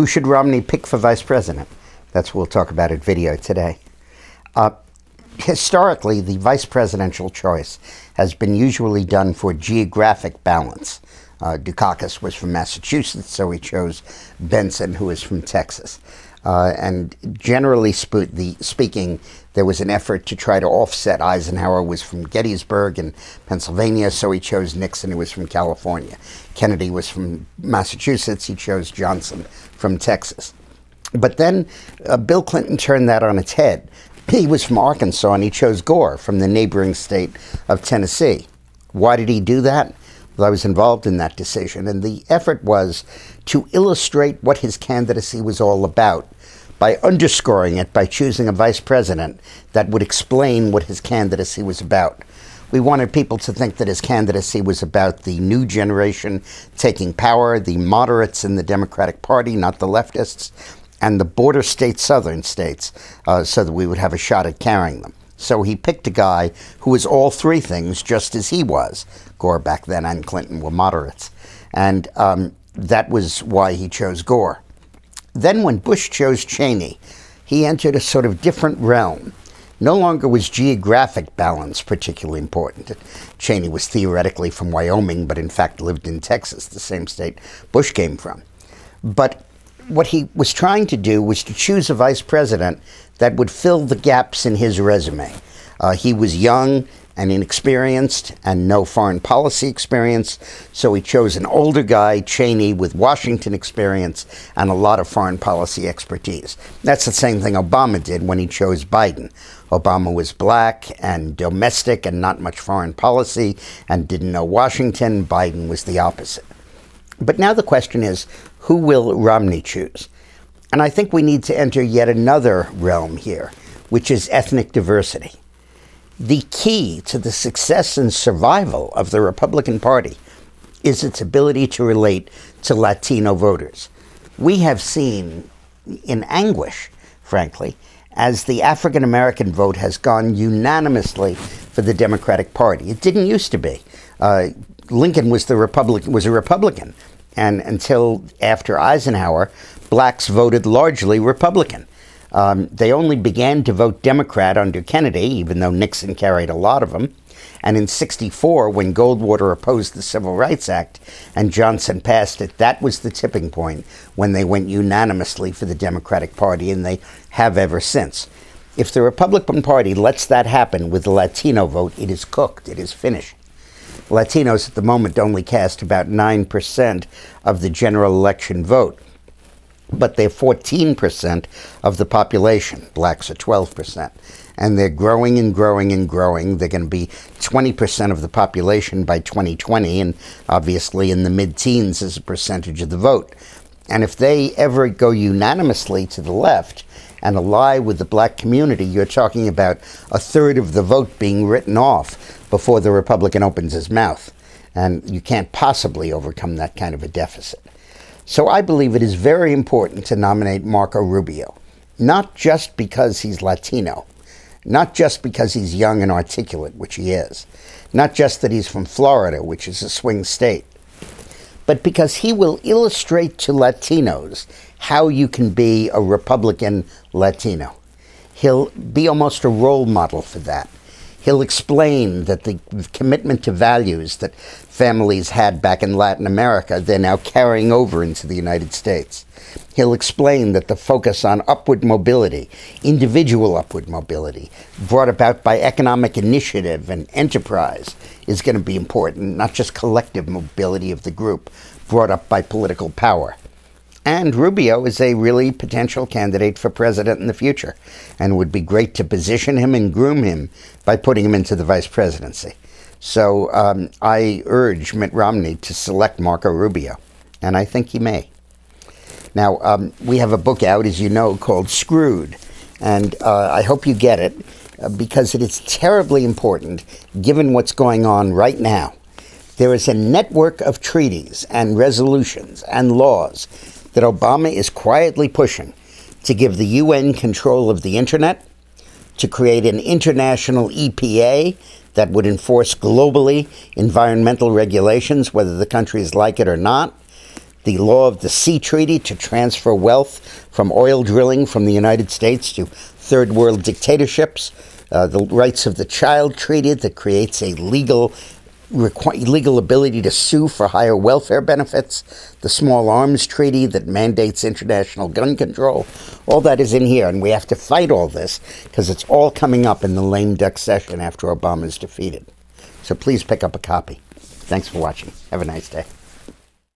Who should Romney pick for vice president? That's what we'll talk about at Video today. Historically, the vice presidential choice has been usually done for geographic balance. Dukakis was from Massachusetts, so he chose Benson, who is from Texas. And generally speaking, there was an effort to try to offset. Eisenhower was from Gettysburg in Pennsylvania, so he chose Nixon, who was from California. Kennedy was from Massachusetts, he chose Johnson from Texas. But then Bill Clinton turned that on its head. He was from Arkansas, and he chose Gore from the neighboring state of Tennessee. Why did he do that? Well, I was involved in that decision, and the effort was to illustrate what his candidacy was all about by underscoring it, by choosing a vice president that would explain what his candidacy was about. We wanted people to think that his candidacy was about the new generation taking power, the moderates in the Democratic Party, not the leftists, and the border states, southern states, so that we would have a shot at carrying them. So he picked a guy who was all three things, just as he was. Gore back then and Clinton were moderates. And that was why he chose Gore. Then when Bush chose Cheney, he entered a sort of different realm. No longer was geographic balance particularly important. Cheney was theoretically from Wyoming, but in fact lived in Texas, the same state Bush came from. But what he was trying to do was to choose a vice president that would fill the gaps in his resume. He was young and inexperienced and no foreign policy experience, so he chose an older guy, Cheney, with Washington experience and a lot of foreign policy expertise. That's the same thing Obama did when he chose Biden. Obama was black and domestic and not much foreign policy and didn't know Washington. Biden was the opposite. But now the question is, who will Romney choose? And I think we need to enter yet another realm here, which is ethnic diversity. The key to the success and survival of the Republican Party is its ability to relate to Latino voters. We have seen in anguish, frankly, as the African-American vote has gone unanimously for the Democratic Party. It didn't used to be. Lincoln was a Republican, and until after Eisenhower, blacks voted largely Republican. They only began to vote Democrat under Kennedy, even though Nixon carried a lot of them. And in '64, when Goldwater opposed the Civil Rights Act and Johnson passed it, that was the tipping point when they went unanimously for the Democratic Party, and they have ever since. If the Republican Party lets that happen with the Latino vote, it is cooked, it is finished. Latinos at the moment only cast about 9% of the general election vote, but they're 14% of the population. Blacks are 12%. And they're growing and growing and growing. They're going to be 20% of the population by 2020, and obviously in the mid-teens as a percentage of the vote. And if they ever go unanimously to the left and ally with the black community, you're talking about a third of the vote being written off before the Republican opens his mouth. And you can't possibly overcome that kind of a deficit. So I believe it is very important to nominate Marco Rubio, not just because he's Latino, not just because he's young and articulate, which he is, not just that he's from Florida, which is a swing state, but because he will illustrate to Latinos how you can be a Republican Latino. He'll be almost a role model for that. He'll explain that the commitment to values that families had back in Latin America, they're now carrying over into the United States. He'll explain that the focus on upward mobility, individual upward mobility, brought about by economic initiative and enterprise, is going to be important, not just collective mobility of the group brought up by political power. And Rubio is a really potential candidate for president in the future, and it would be great to position him and groom him by putting him into the vice presidency. So I urge Mitt Romney to select Marco Rubio, and I think he may. Now, we have a book out, as you know, called Screwed, and I hope you get it, because it is terribly important, given what's going on right now. There is a network of treaties and resolutions and laws that Obama is quietly pushing to give the UN control of the internet, to create an international EPA that would enforce globally environmental regulations, whether the countries like it or not, the law of the sea treaty to transfer wealth from oil drilling from the United States to third world dictatorships, the rights of the child treaty that creates a legal ability to sue for higher welfare benefits, the small arms treaty that mandates international gun control. All that is in here, and we have to fight all this because it's all coming up in the lame duck session after Obama is defeated. So please pick up a copy. Thanks for watching. Have a nice day.